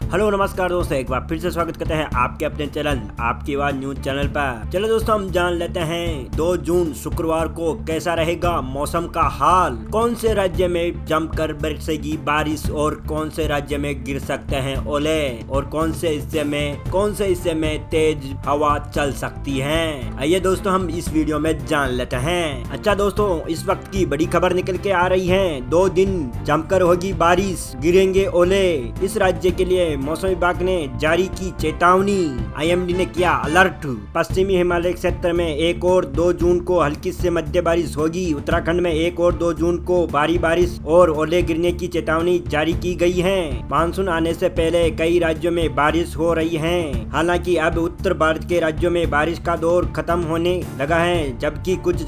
Hello नमस्कार दोस्तों, एक बार फिर से स्वागत करते हैं आपके अपने चैनल आपकी आवाज न्यूज चैनल पर। चलो दोस्तों, हम जान लेते हैं 2 जून शुक्रवार को कैसा रहेगा मौसम का हाल। कौन से राज्य में जमकर बरसेगी बारिश और कौन से राज्य में गिर सकते हैं ओले और कौन से हिस्से में तेज हवा चल सकती है। आइए दोस्तों, हम इस वीडियो में जान लेते हैं। अच्छा दोस्तों, इस वक्त की बड़ी खबर निकल के आ रही है। 2 दिन जमकर होगी बारिश, गिरेंगे ओले। इस राज्य के लिए मौसम विभाग ने जारी की चेतावनी। आईएमडी ने किया अलर्ट। पश्चिमी हिमालय क्षेत्र में 1 और 2 जून को हल्की से मध्य बारिश होगी। उत्तराखंड में 1 और 2 जून को भारी बारिश और ओले गिरने की चेतावनी जारी की गई है। मानसून आने से पहले कई राज्यों में बारिश हो रही है। हालांकि अब उत्तर भारत के राज्यों में बारिश का दौर खत्म होने लगा है, जबकि कुछ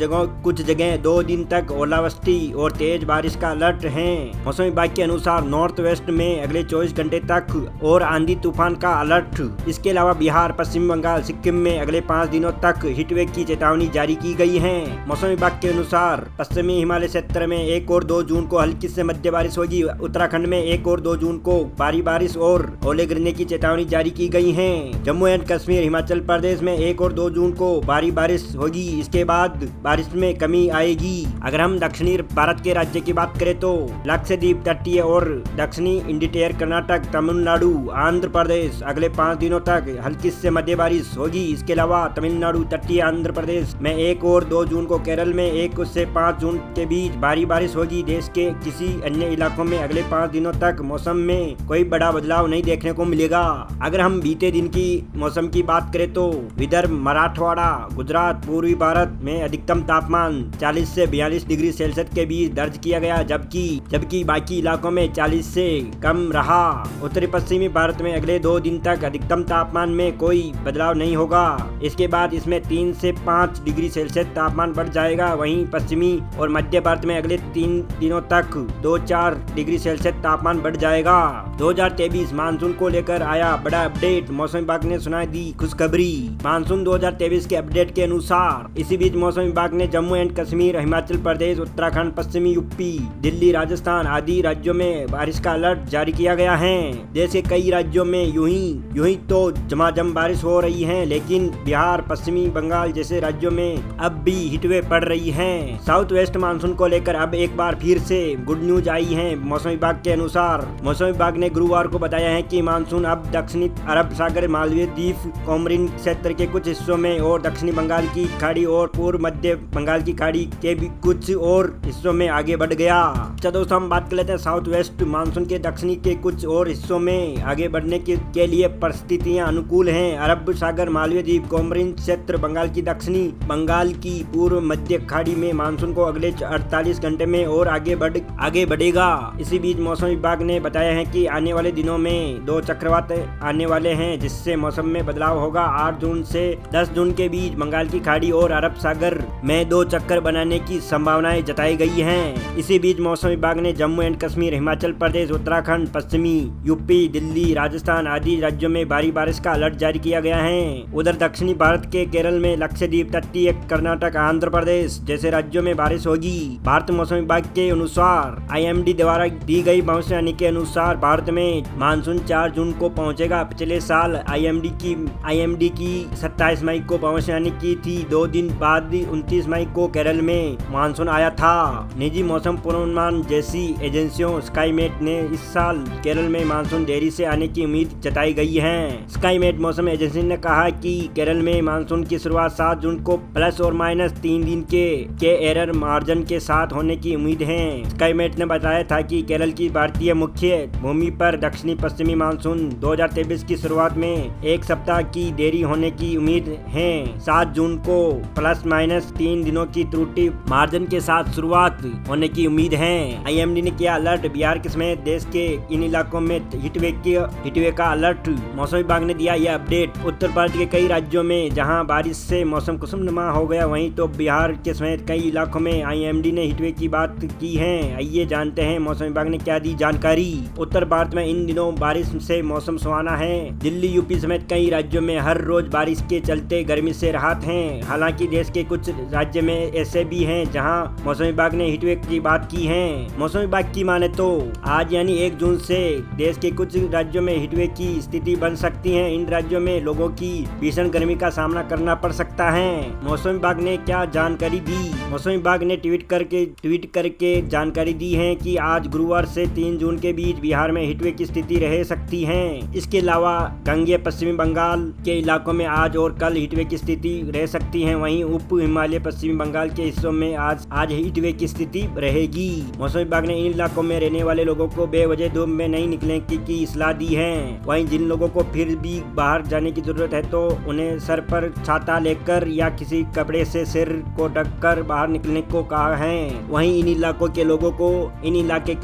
जगह 2 दिन तक ओलावृष्टि और तेज बारिश का अलर्ट है। मौसम विभाग के अनुसार नॉर्थ वेस्ट में अगले 24 घंटे तक और आंधी तूफान का अलर्ट। इसके अलावा बिहार, पश्चिम बंगाल, सिक्किम में अगले 5 दिनों तक हीटवेव की चेतावनी जारी की गई है। मौसम विभाग के अनुसार पश्चिमी हिमालय क्षेत्र में 1 और 2 जून को हल्की से मध्य बारिश होगी। उत्तराखंड में 1 और 2 जून को भारी बारिश और ओले गिरने की चेतावनी जारी की गई है। जम्मू एंड कश्मीर, हिमाचल प्रदेश में 1 और 2 जून को भारी बारिश होगी। इसके बाद बारिश में कमी आएगी। अगर हम दक्षिणी भारत के राज्य की बात करें तो लक्षद्वीप, तटीय और दक्षिणी इंडियन कर्नाटक, तमिलनाडु, आंध्र प्रदेश अगले 5 दिनों तक हल्की से मध्य बारिश होगी। इसके अलावा तमिलनाडु, तटीय आंध्र प्रदेश में 1 और 2 जून को, केरल में 1 से 5 जून के बीच भारी बारिश होगी। देश के किसी अन्य इलाकों में अगले 5 दिनों तक मौसम में कोई बड़ा बदलाव नहीं देखने को मिलेगा। अगर हम बीते दिन की मौसम की बात करें तो विदर्भ, मराठवाड़ा, गुजरात, पूर्वी भारत में अधिकतम तापमान 40 से 42 डिग्री सेल्सियस के बीच दर्ज किया गया, जबकि बाकी इलाकों में 40 से कम रहा। उत्तरी पश्चिमी भारत में अगले 2 दिन तक अधिकतम तापमान में कोई बदलाव नहीं होगा। इसके बाद इसमें 3 से 5 डिग्री सेल्सियस तापमान बढ़ जाएगा। वहीं पश्चिमी और मध्य भारत में अगले 3 दिनों तक 2-4 डिग्री सेल्सियस तापमान बढ़ जाएगा। 2023 मानसून को लेकर आया बड़ा अपडेट। मौसम विभाग ने सुनाई दी खुशखबरी। मानसून 2023 के अपडेट के अनुसार इसी बीच मौसम विभाग ने जम्मू एंड कश्मीर, हिमाचल प्रदेश, उत्तराखंड, पश्चिमी यूपी, दिल्ली, राजस्थान आदि राज्यों में बारिश का अलर्ट जारी किया गया है। देश के कई राज्यों में यूं ही तो झमाझम बारिश हो रही है, लेकिन बिहार, पश्चिमी बंगाल जैसे राज्यों में अब भी हीटवेव पड़ रही है। साउथ वेस्ट मानसून को लेकर अब एक बार फिर से गुड न्यूज आई है। मौसम विभाग के अनुसार मौसम विभाग ने गुरुवार को बताया है कि मानसून अब दक्षिणी अरब सागर, मालदीव द्वीप, कोमरिन क्षेत्र के कुछ हिस्सों में और दक्षिणी बंगाल की खाड़ी और पूर्व मध्य बंगाल की खाड़ी के भी कुछ और हिस्सों में आगे बढ़ गया। अच्छा दोस्तों, हम बात कर लेते हैं साउथ वेस्ट मानसून के दक्षिणी के कुछ और हिस्सों में आगे बढ़ने के लिए परिस्थितियां अनुकूल हैं। अरब सागर, मालदीव द्वीप, कोमरिन क्षेत्र, बंगाल की दक्षिणी, बंगाल की पूर्व मध्य खाड़ी में मानसून को अगले 48 घंटे में और आगे बढ़ेगा। इसी बीच मौसम विभाग ने बताया है कि आने वाले दिनों में 2 चक्रवात आने वाले हैं, जिससे मौसम में बदलाव होगा। 8 जून से 10 जून के बीच बंगाल की खाड़ी और अरब सागर में 2 चक्कर बनाने की संभावनाएं जताई गई हैं। इसी बीच मौसम विभाग ने जम्मू एंड कश्मीर, हिमाचल प्रदेश, उत्तराखंड, पश्चिमी यूपी, दिल्ली, राजस्थान आदि राज्यों में भारी बारिश का अलर्ट जारी किया गया है। उधर दक्षिणी भारत के केरल में, लक्षद्वीप, तटीय कर्नाटक, आंध्र प्रदेश जैसे राज्यों में बारिश होगी। भारत मौसम विभाग के अनुसार आईएमडी द्वारा दी गई भविष्यवाणी के अनुसार भारत में मानसून 4 जून को पहुंचेगा। पिछले साल आईएमडी की 27 मई को भविष्यवाणी की थी। 2 दिन बाद 29 मई को केरल में मानसून आया था। निजी मौसम पूर्वानुमान जैसी एजेंसियों स्काईमेट ने इस साल केरल में मानसून देरी से आने की उम्मीद जताई गई है। स्काईमेट मौसम एजेंसी ने कहा कि केरल में मानसून की शुरुआत 7 जून को प्लस और माइनस 3 दिन के एरर मार्जिन के साथ होने की उम्मीद है। स्काईमेट ने बताया था कि केरल की भारतीय मुख्य भूमि पर दक्षिणी पश्चिमी मानसून 2023 की शुरुआत में 1 सप्ताह की देरी होने की उम्मीद है। 7 जून को प्लस माइनस 3 दिनों की त्रुटि मार्जिन के साथ शुरुआत होने की उम्मीद है। आईएमडी ने किया अलर्ट। बिहार के समेत देश के इन इलाकों में हीटवेव का अलर्ट। मौसम विभाग ने दिया यह अपडेट। उत्तर भारत के कई राज्यों में जहां बारिश से मौसम खुशनुमा हो गया, वहीं तो बिहार के समेत कई इलाकों में आईएमडी ने हीटवेव की बात की है। आइए जानते हैं मौसम विभाग ने क्या दी जानकारी। उत्तर भारत में इन दिनों बारिश से मौसम सुहाना है। दिल्ली, यूपी समेत कई राज्यों में हर रोज बारिश के चलते गर्मी से राहत है। हालांकि देश के कुछ राज्य में ऐसे भी हैं जहां मौसम विभाग ने हीटवेव की बात की सकती हैं। मौसम विभाग की माने तो आज यानी 1 जून से देश के कुछ राज्यों में हीटवेव की स्थिति बन सकती है। इन राज्यों में लोगों की भीषण गर्मी का सामना करना पड़ सकता है। मौसम विभाग ने क्या जानकारी दी? मौसम विभाग ने ट्वीट करके जानकारी दी है कि आज गुरुवार से 3 जून के बीच बिहार में हीटवेव की स्थिति रह सकती है। इसके अलावा गंगेय पश्चिमी बंगाल के इलाकों में आज और कल हीटवेव की स्थिति रह सकती है। वहीं उप हिमालय पश्चिमी बंगाल के हिस्सों में आज हीटवेव की स्थिति रहेगी। मौसम विभाग ने इन इलाकों में रहने वाले लोगों को बेवजह धूप में नहीं निकलने की सलाह दी है। वहीं जिन लोगों को फिर भी बाहर जाने की जरूरत है तो उन्हें सर पर छाता लेकर या किसी कपड़े से सिर को ढककर बाहर निकलने को कहा है। वहीं इन इलाके के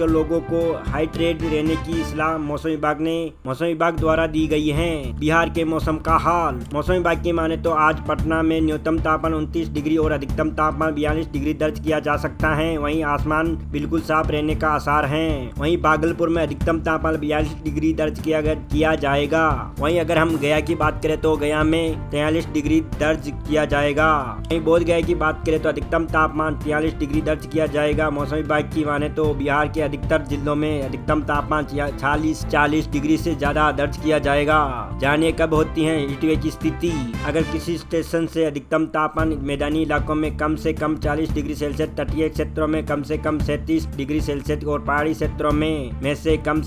लोगों को हाइड्रेट रहने की सलाह मौसम विभाग द्वारा दी गई है। बिहार के मौसम का हाल। मौसम विभाग की माने तो आज पटना में न्यूनतम तापमान 29 डिग्री और अधिकतम तापमान 42 डिग्री दर्ज किया जा सकता है। वहीं आसमान बिल्कुल साफ रहने का आसार है। वहीं भागलपुर में अधिकतम तापमान 42 डिग्री दर्ज किया जाएगा। वहीं अगर हम गया की बात करें तो गया में 43 डिग्री दर्ज किया जाएगा। वहीं बोधगया की बात करें तो अधिकतम तापमान 43 डिग्री दर्ज किया जाएगा। मौसम विभाग की माने तो बिहार के अधिकतर जिलों में अधिकतम तापमान 40 डिग्री से ज्यादा दर्ज किया जाएगा। जानिए कब होती है हीटवेव की स्थिति। अगर किसी स्टेशन से अधिकतम तापमान मैदानी इलाकों में कम से कम 40 डिग्री सेल्सियस, तटीय क्षेत्रों में कम से कम 37 डिग्री सेल्सियस और पहाड़ी क्षेत्रों में से कम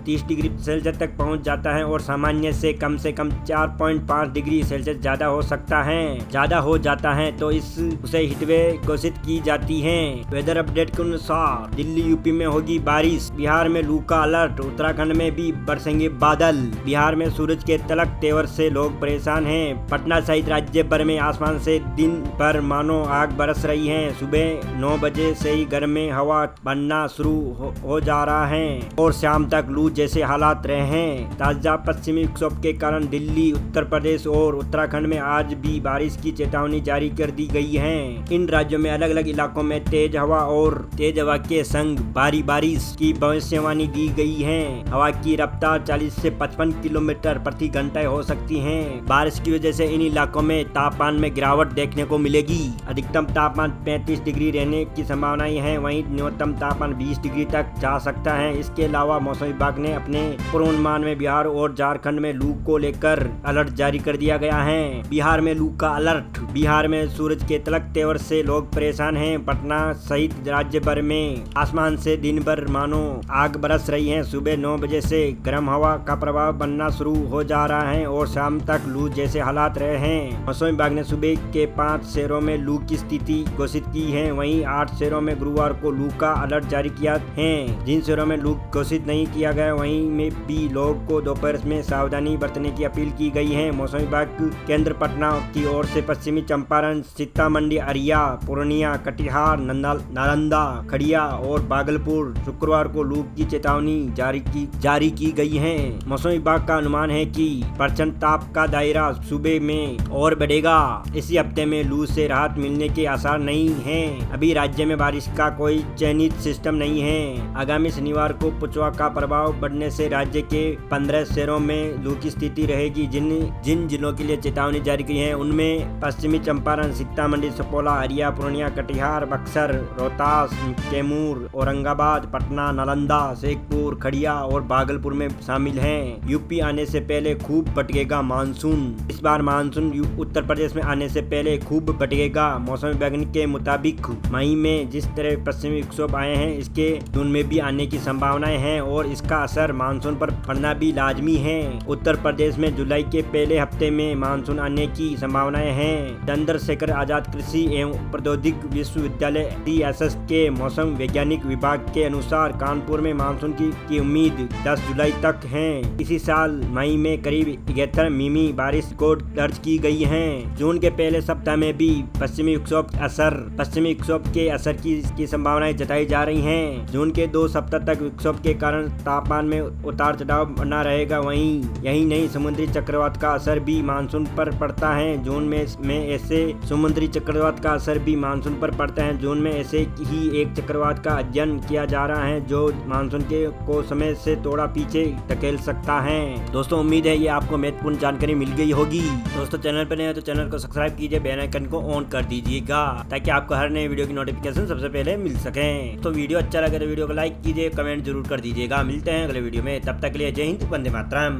30 डिग्री सेल्सियस तक पहुंच जाता है और सामान्य से कम 4.5 डिग्री सेल्सियस ज्यादा हो जाता है तो उसे हीटवेव घोषित की जाती है। वेदर अपडेट के अनुसार दिल्ली यूपी में होगी बारिश, बिहार में लू का अलर्ट, उत्तराखंड में भी बरसेंगे बादल, बिहार में सूरज के तलक तेवर से लोग परेशान हैं। पटना सहित राज्य भर में आसमान से दिन भर मानो आग बरस रही है। सुबह 9 बजे से ही गर्म हवा बनना शुरू हो जा रहा है और शाम तक लू जैसे हालात रहे हैं। ताजा पश्चिमी विक्षोभ के कारण दिल्ली, उत्तर प्रदेश और उत्तराखंड में आज भी बारिश की चेतावनी जारी कर दी गई है। इन राज्यों में अलग अलग इलाकों में तेज हवा के संग भारी बारिश की भविष्यवाणी दी गई है। हवा की रफ्तार 40 से 55 किलोमीटर प्रति घंटा हो सकती है। बारिश की वजह से इन इलाकों में तापमान में गिरावट देखने को मिलेगी। अधिकतम तापमान 35 डिग्री रहने की संभावनाएं हैं। वहीं न्यूनतम तापमान 20 डिग्री तक जा सकता है। इसके अलावा मौसम विभाग ने अपने पूर्वानुमान में बिहार और झारखंड में लू को लेकर अलर्ट जारी कर दिया गया है। बिहार में लू का अलर्ट, बिहार में सूरज के तलक तेवर से लोग परेशान हैं। पटना सहित राज्य भर में आसमान से दिन भर मानो आग बरस रही है। सुबह 9 बजे से गर्म हवा का प्रभाव बनना शुरू हो जा रहा है और शाम तक लू जैसे हालात रहे हैं। मौसम विभाग ने सुबह के 5 शहरों में लू की स्थिति घोषित की है। वहीं 8 शहरों में गुरुवार को लू का अलर्ट जारी किया है। जिन शहरों में लू घोषित नहीं किया गया वहीं में भी लोग को दोपहर में सावधानी बरतने की अपील की गई है। मौसम विभाग केंद्र पटना की ओर से पश्चिमी चंपारण, सीतामढ़ी, अररिया, पूर्णिया, कटिहार, नालंदा, खड़िया और भागलपुर शुक्रवार को लू की चेतावनी जारी की गई है। मौसम विभाग का अनुमान है कि प्रचंड ताप का दायरा सुबह में और बढ़ेगा। इसी हफ्ते में लू से राहत मिलने के आसार नहीं हैं। अभी राज्य में बारिश का कोई चयनित सिस्टम नहीं है। आगामी शनिवार को पुचवा का प्रभाव बढ़ने से राज्य के 15 शहरों में लू की स्थिति रहेगी। जिन जिलों के लिए चेतावनी जारी की है उनमें पश्चिमी चंपारण, सीतामढ़ी, सपोला, अररिया, पूर्णिया, कटिहार, बक्सर, रोहतास, कैमूर, औरंगाबाद, पटना, नालंदा, शेखपुर, खड़िया और भागलपुर में शामिल हैं। यूपी आने से पहले खूब भटकेगा मानसून। इस बार मानसून उत्तर प्रदेश में आने से पहले खूब भटकेगा। मौसम विभाग के मुताबिक मई में जिस तरह पश्चिमी विक्षोभ आए हैं इसके जून में भी आने की संभावनाएं हैं और इसका असर मानसून पर पड़ना भी लाजमी है। उत्तर प्रदेश में जुलाई के पहले हफ्ते में मानसून आने की संभावनाएं हैं। चंद्रशेखर आजाद कृषि एवं प्रौद्योगिक विश्वविद्यालय DSS के मौसम वैज्ञानिक विभाग के अनुसार कानपुर में मानसून की उम्मीद 10 जुलाई तक है। इसी साल मई में करीब 71 मिमी बारिश को दर्ज की गई है। जून के पहले सप्ताह में भी पश्चिमी विक्षोभ के असर की संभावनाएं जताई जा रही हैं। जून के 2 सप्ताह तक विक्षोभ के कारण तापमान में उतार चढ़ाव बना रहेगा। वहीं यही नहीं, समुद्री चक्रवात का असर भी मानसून पर पड़ता है। जून में ऐसे समुद्री चक्रवात का असर भी मानसून पर पड़ता है। जून में ऐसे ही एक चक्रवात का अध्ययन किया जा रहा है जो मानसून को समय से थोड़ा पीछे धकेल सकता है। दोस्तों, उम्मीद है ये आपको महत्वपूर्ण जानकारी मिल गई होगी। दोस्तों, चैनल पर नए हैं तो चैनल को सब्सक्राइब कीजिए, बेल आइकन को ऑन कर दीजिएगा ताकि आपको हर नए वीडियो की नोटिफिकेशन सबसे पहले मिल सके। सकें। तो वीडियो अच्छा लगे तो वीडियो को लाइक कीजिए, कमेंट जरूर कर दीजिएगा। मिलते हैं अगले वीडियो में, तब तक के लिए जय हिंद, वंदे मातरम।